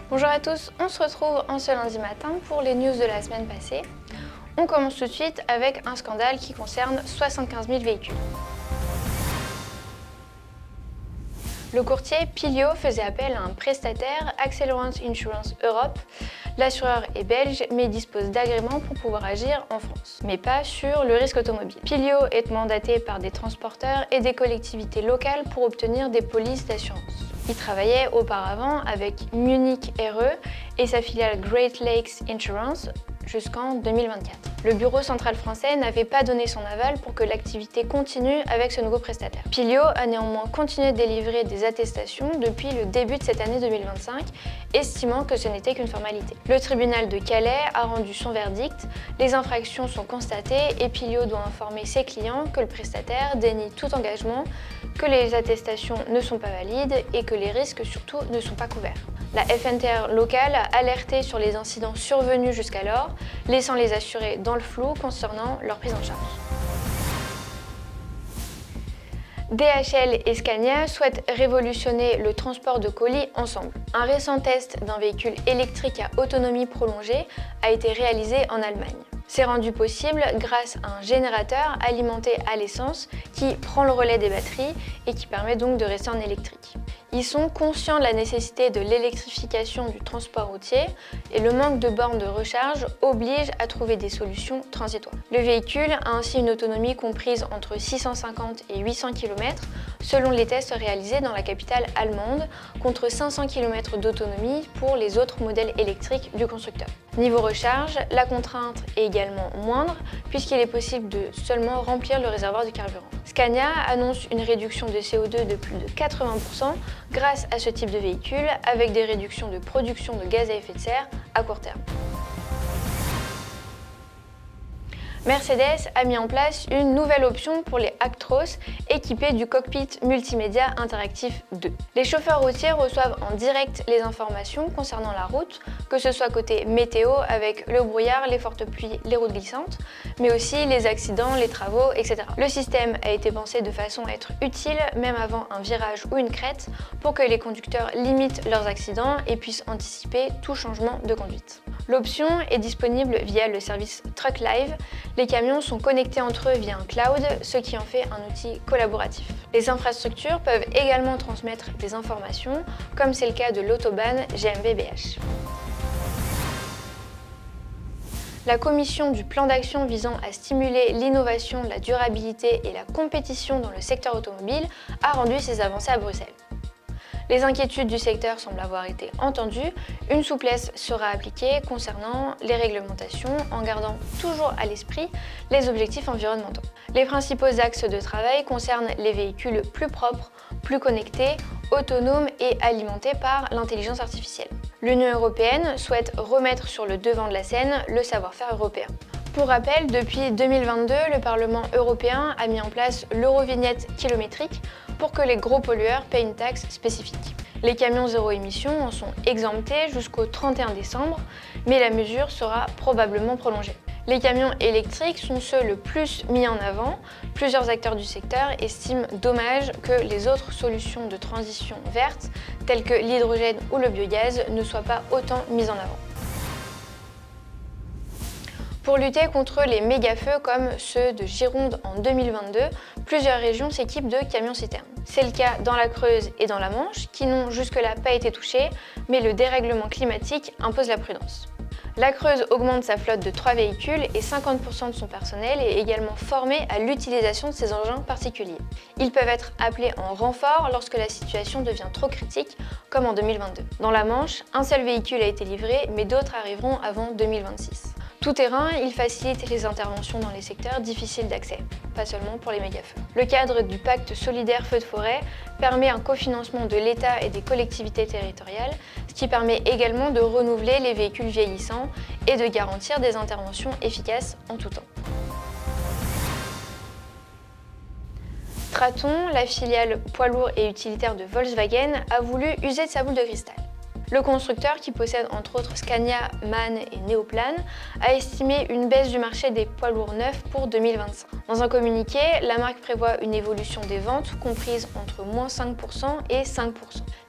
Bonjour à tous, on se retrouve en ce lundi matin pour les news de la semaine passée. On commence tout de suite avec un scandale qui concerne 75 000 véhicules. Le courtier Pilio faisait appel à un prestataire, Accelerant Insurance Europe. L'assureur est belge mais dispose d'agréments pour pouvoir agir en France, mais pas sur le risque automobile. Pilio est mandaté par des transporteurs et des collectivités locales pour obtenir des polices d'assurance. Il travaillait auparavant avec Munich RE et sa filiale Great Lakes Insurance jusqu'en 2024. Le bureau central français n'avait pas donné son aval pour que l'activité continue avec ce nouveau prestataire. Pilio a néanmoins continué de délivrer des attestations depuis le début de cette année 2025, estimant que ce n'était qu'une formalité. Le tribunal de Calais a rendu son verdict, les infractions sont constatées et Pilio doit informer ses clients que le prestataire dénie tout engagement, que les attestations ne sont pas valides et que les risques surtout ne sont pas couverts. La FNTR locale a alerté sur les incidents survenus jusqu'alors, laissant les assurés dans le flou concernant leur prise en charge. DHL et Scania souhaitent révolutionner le transport de colis ensemble. Un récent test d'un véhicule électrique à autonomie prolongée a été réalisé en Allemagne. C'est rendu possible grâce à un générateur alimenté à l'essence qui prend le relais des batteries et qui permet donc de rester en électrique. Ils sont conscients de la nécessité de l'électrification du transport routier et le manque de bornes de recharge oblige à trouver des solutions transitoires. Le véhicule a ainsi une autonomie comprise entre 650 et 800 km selon les tests réalisés dans la capitale allemande, contre 500 km d'autonomie pour les autres modèles électriques du constructeur. Niveau recharge, la contrainte est également moindre puisqu'il est possible de seulement remplir le réservoir de carburant. Scania annonce une réduction de CO2 de plus de 80% grâce à ce type de véhicule avec des réductions de production de gaz à effet de serre à court terme. Mercedes a mis en place une nouvelle option pour les Actros équipés du cockpit multimédia interactif 2. Les chauffeurs routiers reçoivent en direct les informations concernant la route, que ce soit côté météo avec le brouillard, les fortes pluies, les routes glissantes, mais aussi les accidents, les travaux, etc. Le système a été pensé de façon à être utile même avant un virage ou une crête pour que les conducteurs limitent leurs accidents et puissent anticiper tout changement de conduite. L'option est disponible via le service Truck Live. Les camions sont connectés entre eux via un cloud, ce qui en fait un outil collaboratif. Les infrastructures peuvent également transmettre des informations, comme c'est le cas de l'autobahn GmbH. La commission du plan d'action visant à stimuler l'innovation, la durabilité et la compétition dans le secteur automobile a rendu ses avancées à Bruxelles. Les inquiétudes du secteur semblent avoir été entendues. Une souplesse sera appliquée concernant les réglementations en gardant toujours à l'esprit les objectifs environnementaux. Les principaux axes de travail concernent les véhicules plus propres, plus connectés, autonomes et alimentés par l'intelligence artificielle. L'Union européenne souhaite remettre sur le devant de la scène le savoir-faire européen. Pour rappel, depuis 2022, le Parlement européen a mis en place l'Eurovignette kilométrique pour que les gros pollueurs paient une taxe spécifique. Les camions zéro émission en sont exemptés jusqu'au 31 décembre, mais la mesure sera probablement prolongée. Les camions électriques sont ceux le plus mis en avant. Plusieurs acteurs du secteur estiment dommage que les autres solutions de transition verte, telles que l'hydrogène ou le biogaz, ne soient pas autant mises en avant. Pour lutter contre les méga-feux comme ceux de Gironde en 2022, plusieurs régions s'équipent de camions-citernes. C'est le cas dans la Creuse et dans la Manche, qui n'ont jusque-là pas été touchés, mais le dérèglement climatique impose la prudence. La Creuse augmente sa flotte de 3 véhicules et 50% de son personnel est également formé à l'utilisation de ces engins particuliers. Ils peuvent être appelés en renfort lorsque la situation devient trop critique, comme en 2022. Dans la Manche, un seul véhicule a été livré, mais d'autres arriveront avant 2026. Tout terrain, il facilite les interventions dans les secteurs difficiles d'accès, pas seulement pour les méga-feux. Le cadre du pacte solidaire feu de forêt permet un cofinancement de l'État et des collectivités territoriales, ce qui permet également de renouveler les véhicules vieillissants et de garantir des interventions efficaces en tout temps. Traton, la filiale poids lourd et utilitaire de Volkswagen, a voulu user de sa boule de cristal. Le constructeur, qui possède entre autres Scania, MAN et Néoplan, a estimé une baisse du marché des poids lourds neufs pour 2025. Dans un communiqué, la marque prévoit une évolution des ventes comprise entre -5% et 5%.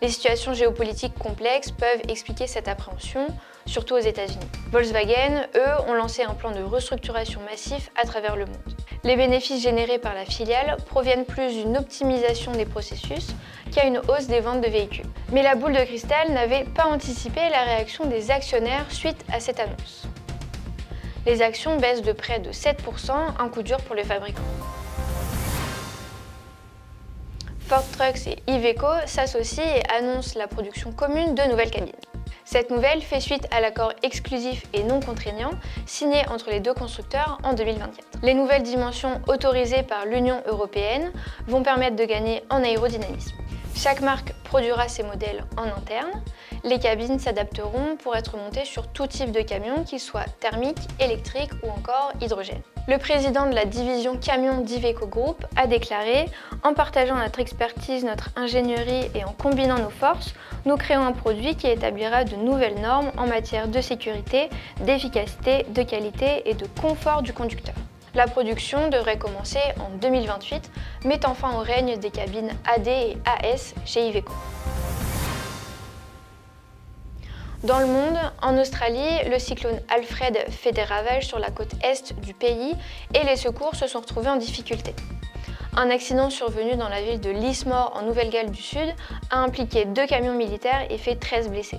Les situations géopolitiques complexes peuvent expliquer cette appréhension, surtout aux États-Unis. Volkswagen, eux, ont lancé un plan de restructuration massif à travers le monde. Les bénéfices générés par la filiale proviennent plus d'une optimisation des processus qu'à une hausse des ventes de véhicules. Mais la boule de cristal n'avait pas anticipé la réaction des actionnaires suite à cette annonce. Les actions baissent de près de 7%, un coup dur pour les fabricants. Ford Trucks et Iveco s'associent et annoncent la production commune de nouvelles cabines. Cette nouvelle fait suite à l'accord exclusif et non contraignant signé entre les deux constructeurs en 2024. Les nouvelles dimensions autorisées par l'Union européenne vont permettre de gagner en aérodynamisme. Chaque marque produira ses modèles en interne. Les cabines s'adapteront pour être montées sur tout type de camion, qu'ils soient thermiques, électriques ou encore hydrogène. Le président de la division camion d'Iveco Group a déclaré « En partageant notre expertise, notre ingénierie et en combinant nos forces, nous créons un produit qui établira de nouvelles normes en matière de sécurité, d'efficacité, de qualité et de confort du conducteur. » La production devrait commencer en 2028, mettant fin au règne des cabines AD et AS chez Iveco. Dans le monde, en Australie, le cyclone Alfred fait des ravages sur la côte est du pays et les secours se sont retrouvés en difficulté. Un accident survenu dans la ville de Lismore en Nouvelle-Galles du Sud a impliqué 2 camions militaires et fait 13 blessés.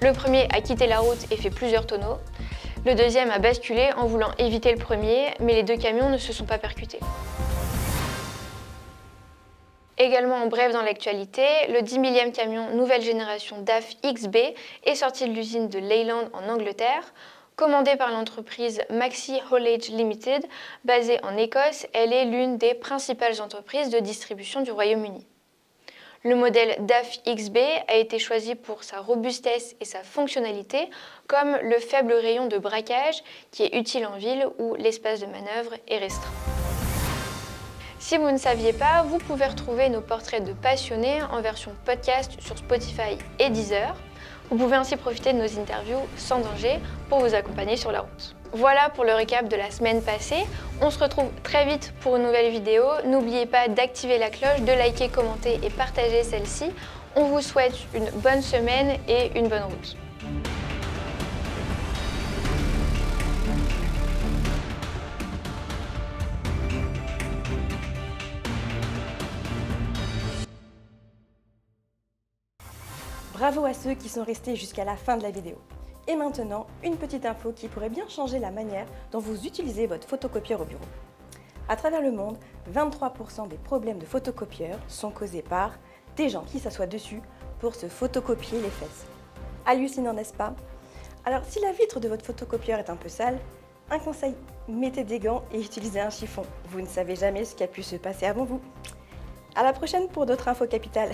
Le premier a quitté la route et fait plusieurs tonneaux. Le deuxième a basculé en voulant éviter le premier, mais les 2 camions ne se sont pas percutés. Également en bref dans l'actualité, le 10 millième camion nouvelle génération DAF XB est sorti de l'usine de Leyland en Angleterre. Commandée par l'entreprise Maxi Haulage Limited, basée en Écosse, elle est l'une des principales entreprises de distribution du Royaume-Uni. Le modèle DAF XB a été choisi pour sa robustesse et sa fonctionnalité, comme le faible rayon de braquage qui est utile en ville où l'espace de manœuvre est restreint. Si vous ne saviez pas, vous pouvez retrouver nos portraits de passionnés en version podcast sur Spotify et Deezer. Vous pouvez ainsi profiter de nos interviews sans danger pour vous accompagner sur la route. Voilà pour le récap de la semaine passée. On se retrouve très vite pour une nouvelle vidéo. N'oubliez pas d'activer la cloche, de liker, commenter et partager celle-ci. On vous souhaite une bonne semaine et une bonne route. Bravo à ceux qui sont restés jusqu'à la fin de la vidéo. Et maintenant, une petite info qui pourrait bien changer la manière dont vous utilisez votre photocopieur au bureau. À travers le monde, 23% des problèmes de photocopieurs sont causés par des gens qui s'assoient dessus pour se photocopier les fesses. Hallucinant, n'est-ce pas? Alors, si la vitre de votre photocopieur est un peu sale, un conseil, mettez des gants et utilisez un chiffon. Vous ne savez jamais ce qui a pu se passer avant vous. À la prochaine pour d'autres infos capitales.